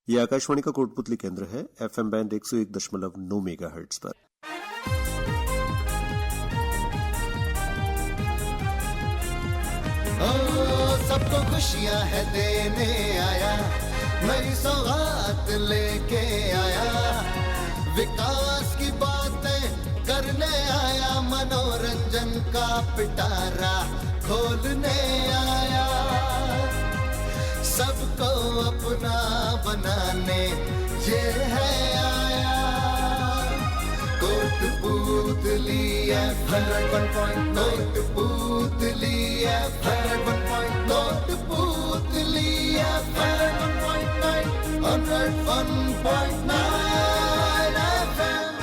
ये आकाशवाणी का कोटपुतली केंद्र है, FM बैंड 101.9 मेगाहर्ट्ज पर। सबको खुशियां है देने आया, नई सौगात लेके आया, विकास की बातें करने आया, मनोरंजन का पिटारा खोलने आया, सबको अपना बनाने ये है आया, Kotputli FM 101.9, Kotputli FM 101.9, Kotputli FM 101.9 FM।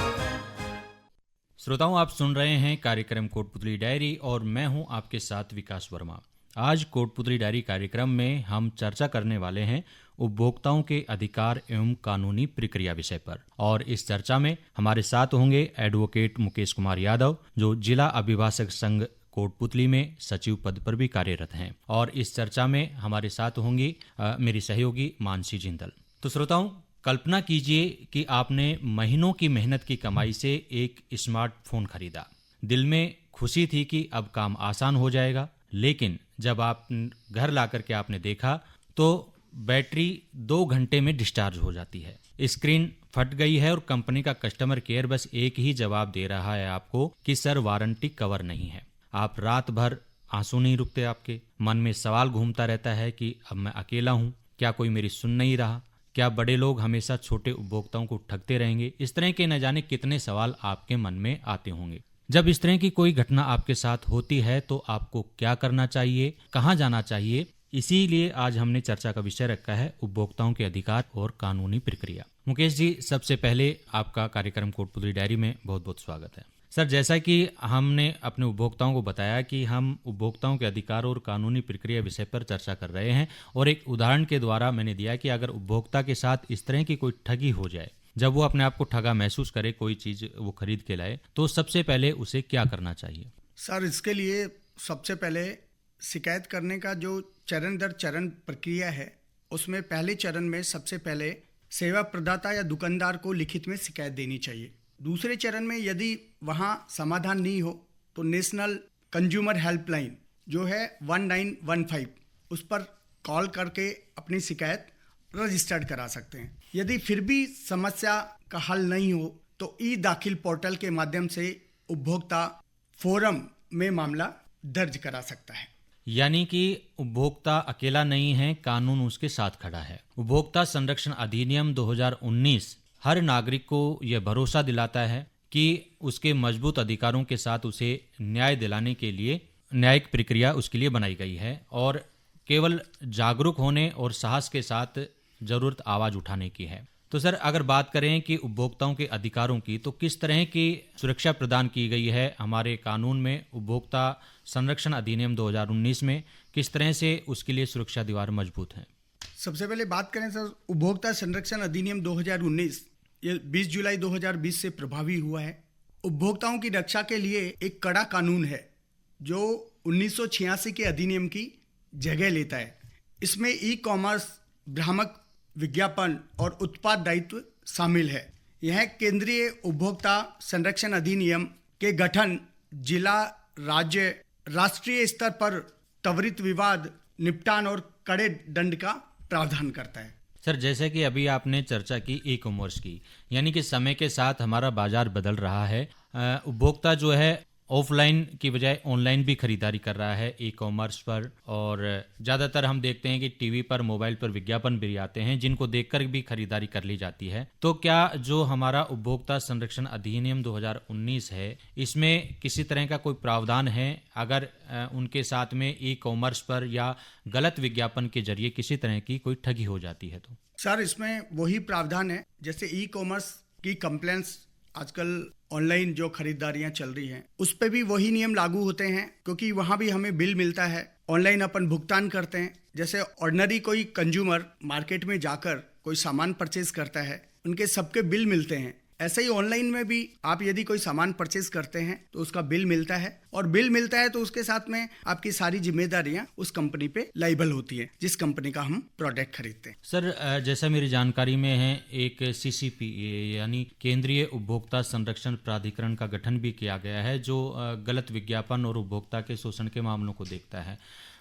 श्रोताओं, आप सुन रहे हैं कार्यक्रम कोटपुतली डायरी और मैं हूं आपके साथ विकास वर्मा। आज कोटपुतली डायरी कार्यक्रम में हम चर्चा करने वाले हैं उपभोक्ताओं के अधिकार एवं कानूनी प्रक्रिया विषय पर, और इस चर्चा में हमारे साथ होंगे एडवोकेट मुकेश कुमार यादव, जो जिला अभिभाषक संघ कोटपुतली में सचिव पद पर भी कार्यरत हैं, और इस चर्चा में हमारे साथ होंगी मेरी सहयोगी मानसी जिंदल। तो श्रोताओं, कल्पना कीजिए कि आपने महीनों की मेहनत की कमाई से एक स्मार्टफोन खरीदा। दिल में खुशी थी कि अब काम आसान हो जाएगा, लेकिन जब आप घर ला करके आपने देखा तो बैटरी 2 घंटे में डिस्चार्ज हो जाती है, स्क्रीन फट गई है और कंपनी का कस्टमर केयर बस एक ही जवाब दे रहा है आपको कि सर वारंटी कवर नहीं है। आप रात भर आंसू नहीं रुकते, आपके मन में सवाल घूमता रहता है कि अब मैं अकेला हूँ, क्या कोई मेरी सुन नहीं रहा, क्या बड़े लोग हमेशा छोटे उपभोक्ताओं को ठगते रहेंगे। इस तरह के न जाने कितने सवाल आपके मन में आते होंगे। जब इस तरह की कोई घटना आपके साथ होती है तो आपको क्या करना चाहिए, कहाँ जाना चाहिए, इसीलिए आज हमने चर्चा का विषय रखा है उपभोक्ताओं के अधिकार और कानूनी प्रक्रिया। मुकेश जी, सबसे पहले आपका कार्यक्रम कोटपुतली डायरी में बहुत बहुत स्वागत है। सर, जैसा कि हमने अपने उपभोक्ताओं को बताया कि हम उपभोक्ताओं के अधिकार और कानूनी प्रक्रिया विषय पर चर्चा कर रहे हैं, और एक उदाहरण के द्वारा मैंने दिया कि अगर उपभोक्ता के साथ इस तरह की कोई ठगी हो जाए, जब वो अपने आप को ठगा महसूस करे, कोई चीज़ वो खरीद के लाए, तो सबसे पहले उसे क्या करना चाहिए? सर, इसके लिए सबसे पहले शिकायत करने का जो चरण दर चरण प्रक्रिया है, उसमें पहले चरण में सबसे पहले सेवा प्रदाता या दुकानदार को लिखित में शिकायत देनी चाहिए। दूसरे चरण में यदि वहाँ समाधान नहीं हो तो नेशनल कंज्यूमर हेल्पलाइन जो है 1915, उस पर कॉल करके अपनी शिकायत रजिस्टर्ड करा सकते हैं। यदि फिर भी समस्या का हल नहीं हो तो ई दाखिल पोर्टल के माध्यम से उपभोक्ता फोरम में मामला दर्ज करा सकता है। यानी कि उपभोक्ता अकेला नहीं है, कानून उसके साथ खड़ा है। उपभोक्ता संरक्षण अधिनियम 2019 हर नागरिक को यह भरोसा दिलाता है कि उसके मजबूत अधिकारों के साथ उसे न्याय दिलाने के लिए न्यायिक प्रक्रिया उसके लिए बनाई गई है, और केवल जागरूक होने और साहस के साथ जरूरत आवाज उठाने की है। तो सर, अगर बात करें कि उपभोक्ताओं के अधिकारों की, तो किस तरह की सुरक्षा प्रदान की गई है हमारे कानून में? उपभोक्ता संरक्षण अधिनियम 2019 में किस तरह से उसके लिए सुरक्षा दीवार मजबूत है? सबसे पहले बात करें सर, उपभोक्ता संरक्षण अधिनियम 2019 ये 20 जुलाई 2020 से प्रभावी हुआ है। उपभोक्ताओं की रक्षा के लिए एक कड़ा कानून है जो 1986 के अधिनियम की जगह लेता है। इसमें ई कॉमर्स, भ्रामक विज्ञापन और उत्पाद दायित्व शामिल है। यह केंद्रीय उपभोक्ता संरक्षण अधिनियम के गठन, जिला, राज्य, राष्ट्रीय स्तर पर त्वरित विवाद निपटान और कड़े दंड का प्रावधान करता है। सर, जैसे कि अभी आपने चर्चा की ई कॉमर्स की, यानी कि समय के साथ हमारा बाजार बदल रहा है। उपभोक्ता जो है ऑफलाइन की बजाय ऑनलाइन भी खरीदारी कर रहा है ई कॉमर्स पर, और ज़्यादातर हम देखते हैं कि टीवी पर, मोबाइल पर विज्ञापन भी आते हैं जिनको देखकर भी खरीदारी कर ली जाती है। तो क्या जो हमारा उपभोक्ता संरक्षण अधिनियम 2019 है, इसमें किसी तरह का कोई प्रावधान है अगर उनके साथ में ई कॉमर्स पर या गलत विज्ञापन के जरिए किसी तरह की कोई ठगी हो जाती है? तो सर, इसमें वही प्रावधान है जैसे ई कॉमर्स की कंप्लेंट्स आजकल ऑनलाइन जो खरीदारियां चल रही हैं उस पे भी वही नियम लागू होते हैं, क्योंकि वहां भी हमें बिल मिलता है, ऑनलाइन अपन भुगतान करते हैं। जैसे ऑर्डिनरी कोई कंज्यूमर मार्केट में जाकर कोई सामान परचेज करता है, उनके सबके बिल मिलते हैं। ऐसे ही ऑनलाइन में भी आप यदि कोई सामान परचेज करते हैं तो उसका बिल मिलता है, और बिल मिलता है तो उसके साथ में आपकी सारी जिम्मेदारियां उस कंपनी पे लाइबल होती है जिस कंपनी का हम प्रोडक्ट खरीदते हैं। सर, जैसा मेरी जानकारी में है, एक CCPA यानी केंद्रीय उपभोक्ता संरक्षण प्राधिकरण का गठन भी किया गया है, जो गलत विज्ञापन और उपभोक्ता के शोषण के मामलों को देखता है।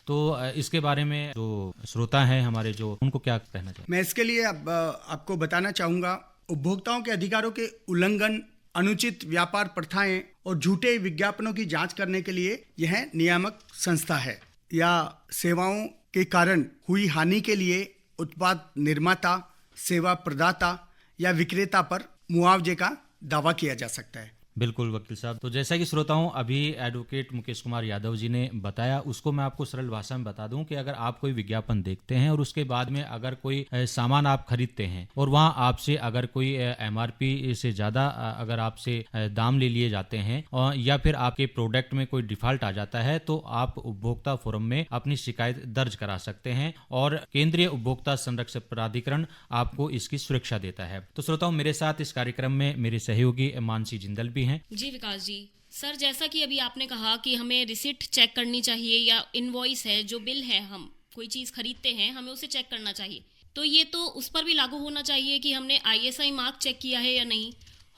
तो इसके बारे में जो श्रोता हैं हमारे, जो उनको क्या कहना चाहिए? मैं इसके लिए आपको बताना चाहूँगा, उपभोक्ताओं के अधिकारों के उल्लंघन, अनुचित व्यापार प्रथाएं और झूठे विज्ञापनों की जांच करने के लिए यह नियामक संस्था है। या सेवाओं के कारण हुई हानि के लिए उत्पाद निर्माता, सेवा प्रदाता या विक्रेता पर मुआवजे का दावा किया जा सकता है। बिल्कुल वकील साहब, तो जैसा कि श्रोताओं अभी एडवोकेट मुकेश कुमार यादव जी ने बताया, उसको मैं आपको सरल भाषा में बता दूं कि अगर आप कोई विज्ञापन देखते हैं और उसके बाद में अगर कोई सामान आप खरीदते हैं और वहां आपसे अगर कोई MRP से ज़्यादा अगर आपसे दाम ले लिए जाते हैं या फिर आपके प्रोडक्ट में कोई डिफॉल्ट आ जाता है, तो आप उपभोक्ता फोरम में अपनी शिकायत दर्ज करा सकते हैं और केंद्रीय उपभोक्ता संरक्षण प्राधिकरण आपको इसकी सुरक्षा देता है। तो श्रोताओं, मेरे साथ इस कार्यक्रम में मेरे सहयोगी मानसी जिंदल भी हैं। जी विकास जी, सर जैसा कि अभी आपने कहा कि हमें रिसिट चेक करनी चाहिए या इनवॉइस है, जो बिल है, हम कोई चीज़ खरीदते हैं हमें उसे चेक करना चाहिए, तो ये तो उस पर भी लागू होना चाहिए कि हमने ISI मार्क चेक किया है या नहीं,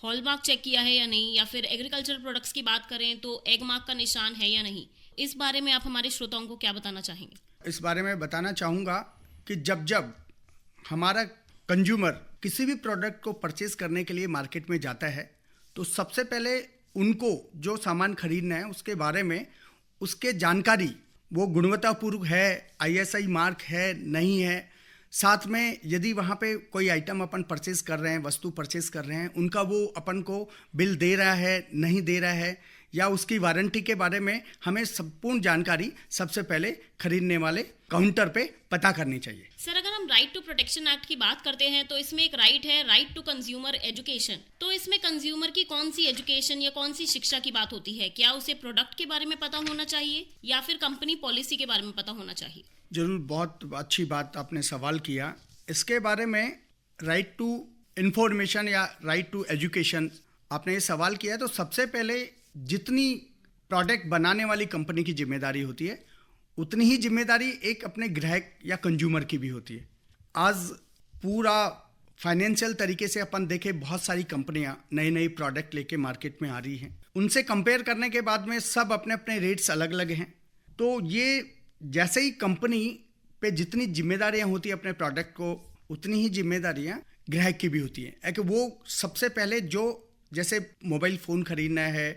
हॉल मार्क चेक किया है या नहीं, या फिर एग्रीकल्चर प्रोडक्ट्स की बात करें तो एग मार्क का निशान है या नहीं। इस बारे में आप हमारे श्रोताओं को क्या बताना चाहेंगे? इस बारे में बताना चाहूँगा कि जब हमारा कंज्यूमर किसी भी प्रोडक्ट को परचेज करने के लिए मार्केट में जाता है, तो सबसे पहले उनको जो सामान खरीदना है उसके बारे में उसके जानकारी, वो गुणवत्तापूर्ण है, ISI मार्क है नहीं है, साथ में यदि वहाँ पे कोई आइटम अपन परचेज कर रहे हैं, वस्तु परचेज कर रहे हैं, उनका वो अपन को बिल दे रहा है नहीं दे रहा है, या उसकी वारंटी के बारे में हमें संपूर्ण जानकारी सबसे पहले खरीदने वाले काउंटर पे पता करनी चाहिए। सर, अगर हम राइट टू प्रोटेक्शन एक्ट की बात करते हैं तो इसमें एक राइट है, राइट टू कंज्यूमर एजुकेशन। तो इसमें कंज्यूमर की कौन सी एजुकेशन या कौन सी शिक्षा की बात होती है? क्या उसे प्रोडक्ट के बारे में पता होना चाहिए या फिर कंपनी पॉलिसी के बारे में पता होना चाहिए? जरूर, बहुत अच्छी बात आपने सवाल किया। इसके बारे में राइट टू इंफॉर्मेशन या राइट टू एजुकेशन आपने ये सवाल किया, तो सबसे पहले जितनी प्रोडक्ट बनाने वाली कंपनी की जिम्मेदारी होती है, उतनी ही जिम्मेदारी एक अपने ग्राहक या कंज्यूमर की भी होती है। आज पूरा फाइनेंशियल तरीके से अपन देखें, बहुत सारी कंपनियां नई नई प्रोडक्ट लेके मार्केट में आ रही हैं। उनसे कंपेयर करने के बाद में सब अपने अपने रेट्स अलग अलग हैं। तो ये जैसे ही कंपनी पे जितनी जिम्मेदारियां होती है अपने प्रोडक्ट को, उतनी ही जिम्मेदारियां ग्राहक की भी होती हैं। कि वो सबसे पहले जो जैसे मोबाइल फ़ोन खरीदना है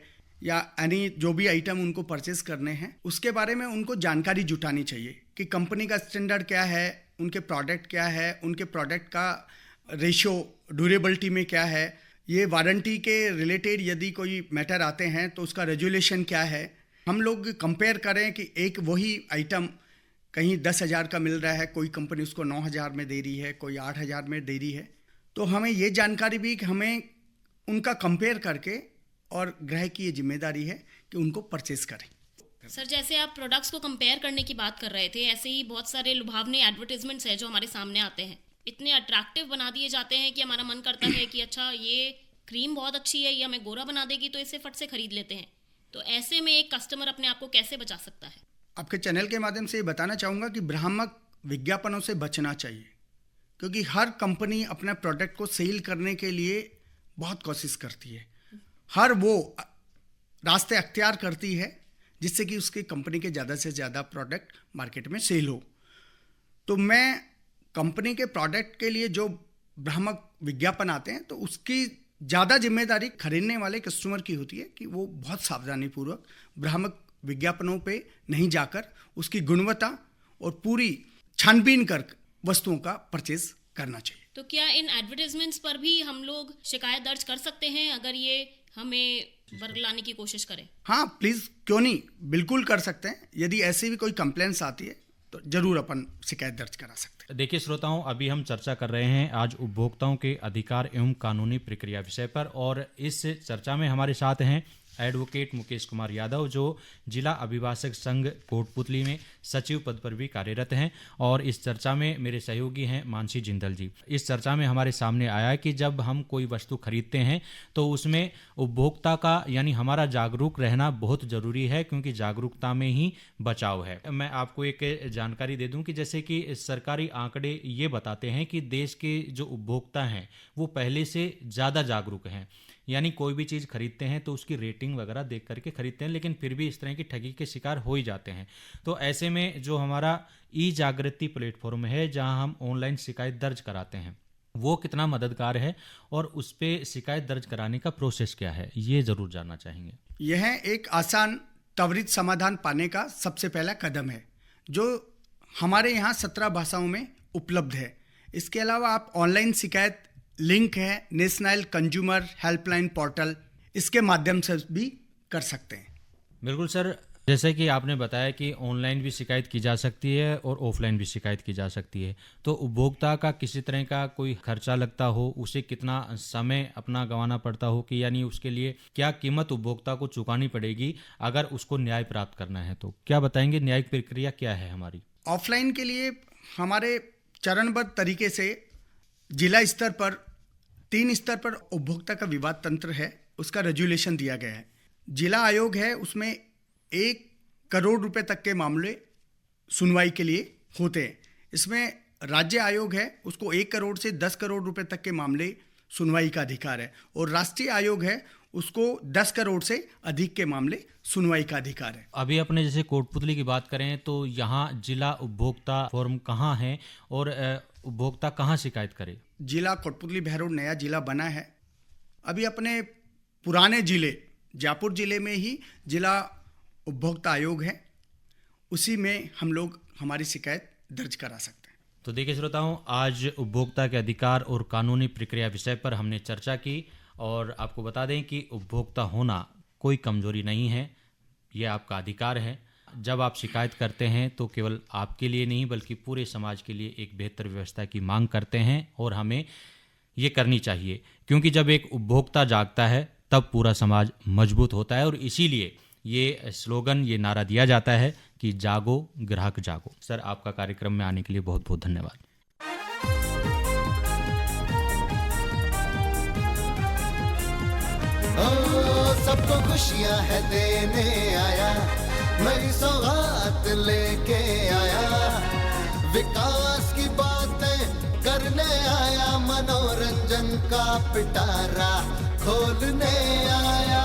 या यानी जो भी आइटम उनको परचेज करने हैं, उसके बारे में उनको जानकारी जुटानी चाहिए कि कंपनी का स्टैंडर्ड क्या है, उनके प्रोडक्ट क्या है, उनके प्रोडक्ट का रेशियो ड्यूरेबिलिटी में क्या है, ये वारंटी के रिलेटेड यदि कोई मैटर आते हैं तो उसका रेजुलेशन क्या है। हम लोग कंपेयर करें कि एक वही आइटम कहीं 10,000 का मिल रहा है, कोई कंपनी उसको 9,000 में दे रही है, कोई 8,000 में दे रही है, तो हमें ये जानकारी भी कि हमें उनका कंपेयर करके, और ग्राहक की ये जिम्मेदारी है कि उनको परचेज करें। सर, जैसे आप प्रोडक्ट्स को कंपेयर करने की बात कर रहे थे, ऐसे ही बहुत सारे लुभावने एडवर्टाइजमेंट्स हैं जो हमारे सामने आते हैं, इतने अट्रैक्टिव बना दिए जाते हैं कि हमारा मन करता है कि अच्छा ये क्रीम बहुत अच्छी है, ये हमें गोरा बना देगी, तो इसे फट से खरीद लेते हैं। तो ऐसे में एक कस्टमर अपने आप को कैसे बचा सकता है? आपके चैनल के माध्यम से ये बताना चाहूँगा कि भ्रामक विज्ञापनों से बचना चाहिए, क्योंकि हर कंपनी अपने प्रोडक्ट को सेल करने के लिए बहुत कोशिश करती है, हर वो रास्ते अख्तियार करती है जिससे कि उसकी कंपनी के ज़्यादा से ज़्यादा प्रोडक्ट मार्केट में सेल हो। तो मैं कंपनी के प्रोडक्ट के लिए जो भ्रामक विज्ञापन आते हैं, तो उसकी ज़्यादा जिम्मेदारी खरीदने वाले कस्टमर की होती है कि वो बहुत सावधानीपूर्वक भ्रामक विज्ञापनों पे नहीं जाकर उसकी गुणवत्ता और पूरी छानबीन कर वस्तुओं का परचेज करना चाहिए। तो क्या इन एडवर्टाइजमेंट्स पर भी हम लोग शिकायत दर्ज कर सकते हैं अगर ये हमें वर्गलाने की कोशिश करें? हाँ, प्लीज़, क्यों नहीं, बिल्कुल कर सकते हैं। यदि ऐसी भी कोई कंप्लेंट्स आती है तो जरूर अपन शिकायत दर्ज करा सकते हैं। देखिए श्रोताओं, अभी हम चर्चा कर रहे हैं आज उपभोक्ताओं के अधिकार एवं कानूनी प्रक्रिया विषय पर, और इस चर्चा में हमारे साथ हैं एडवोकेट मुकेश कुमार यादव, जो जिला अभिभाषक संघ कोटपुतली में सचिव पद पर भी कार्यरत हैं और इस चर्चा में मेरे सहयोगी हैं मानसी जिंदल जी। इस चर्चा में हमारे सामने आया कि जब हम कोई वस्तु खरीदते हैं तो उसमें उपभोक्ता का यानी हमारा जागरूक रहना बहुत ज़रूरी है, क्योंकि जागरूकता में ही बचाव है। मैं आपको एक जानकारी दे दूं कि जैसे कि सरकारी आंकड़े ये बताते हैं कि देश के जो उपभोक्ता हैं वो पहले से ज़्यादा जागरूक हैं, यानी कोई भी चीज़ खरीदते हैं तो उसकी रेटिंग वगैरह देख करके खरीदते हैं, लेकिन फिर भी इस तरह की ठगी के शिकार हो ही जाते हैं। तो ऐसे में जो हमारा ई जागृति प्लेटफॉर्म है जहां हम ऑनलाइन शिकायत दर्ज कराते हैं वो कितना मददगार है और उस पर शिकायत दर्ज कराने का प्रोसेस क्या है, ये ज़रूर जानना चाहेंगे। यह एक आसान त्वरित समाधान पाने का सबसे पहला कदम है जो हमारे यहाँ 17 भाषाओं में उपलब्ध है। इसके अलावा आप ऑनलाइन शिकायत लिंक है नेशनल कंज्यूमर हेल्पलाइन पोर्टल, इसके माध्यम से भी कर सकते हैं। बिल्कुल सर, जैसे कि आपने बताया कि ऑनलाइन भी शिकायत की जा सकती है और ऑफलाइन भी शिकायत की जा सकती है, तो उपभोक्ता का किसी तरह का कोई खर्चा लगता हो, उसे कितना समय अपना गंवाना पड़ता हो कि यानी उसके लिए क्या कीमत उपभोक्ता को चुकानी पड़ेगी अगर उसको न्याय प्राप्त करना है, तो क्या बताएंगे न्यायिक प्रक्रिया क्या है हमारी? ऑफलाइन के लिए हमारे चरणबद्ध तरीके से जिला स्तर पर 3 स्तर पर उपभोक्ता का विवाद तंत्र है, उसका रेजुलेशन दिया गया है। जिला आयोग है उसमें 1 करोड़ रुपए तक के मामले सुनवाई के लिए होते हैं। इसमें राज्य आयोग है उसको 1 करोड़ से 10 करोड़ रुपए तक के मामले सुनवाई का अधिकार है, और राष्ट्रीय आयोग है उसको 10 करोड़ से अधिक के मामले सुनवाई का अधिकार है। अभी अपने जैसे कोटपुतली की बात करें तो यहाँ जिला उपभोक्ता फोरम कहाँ है और उपभोक्ता कहाँ शिकायत करे? जिला कोटपुतली बहरोड नया जिला बना है। अभी अपने पुराने जिले जयपुर जिले में ही जिला उपभोक्ता आयोग है, उसी में हम लोग हमारी शिकायत दर्ज करा सकते हैं। तो देखिए श्रोताओं, आज उपभोक्ता के अधिकार और कानूनी प्रक्रिया विषय पर हमने चर्चा की और आपको बता दें कि उपभोक्ता होना कोई कमजोरी नहीं है, ये आपका अधिकार है। जब आप शिकायत करते हैं तो केवल आपके लिए नहीं बल्कि पूरे समाज के लिए एक बेहतर व्यवस्था की मांग करते हैं और हमें ये करनी चाहिए, क्योंकि जब एक उपभोक्ता जागता है तब पूरा समाज मजबूत होता है और इसीलिए ये स्लोगन, ये नारा दिया जाता है कि जागो ग्राहक जागो। सर, आपका कार्यक्रम में आने के लिए बहुत बहुत धन्यवाद। सबको खुशियां है देने आया, नई सौगात लेके आया, विकास की बातें करने आया, मनोरंजन का पिटारा खोलने आया,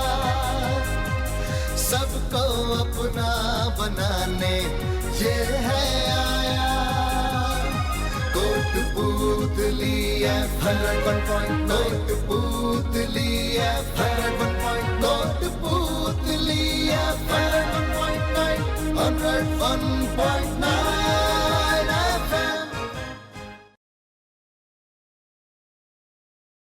सबको अपना बनाने ये है आया। Kotputli FM 101.9, Kotputli FM 101.9, Kotputli FM 101.9, 101.9।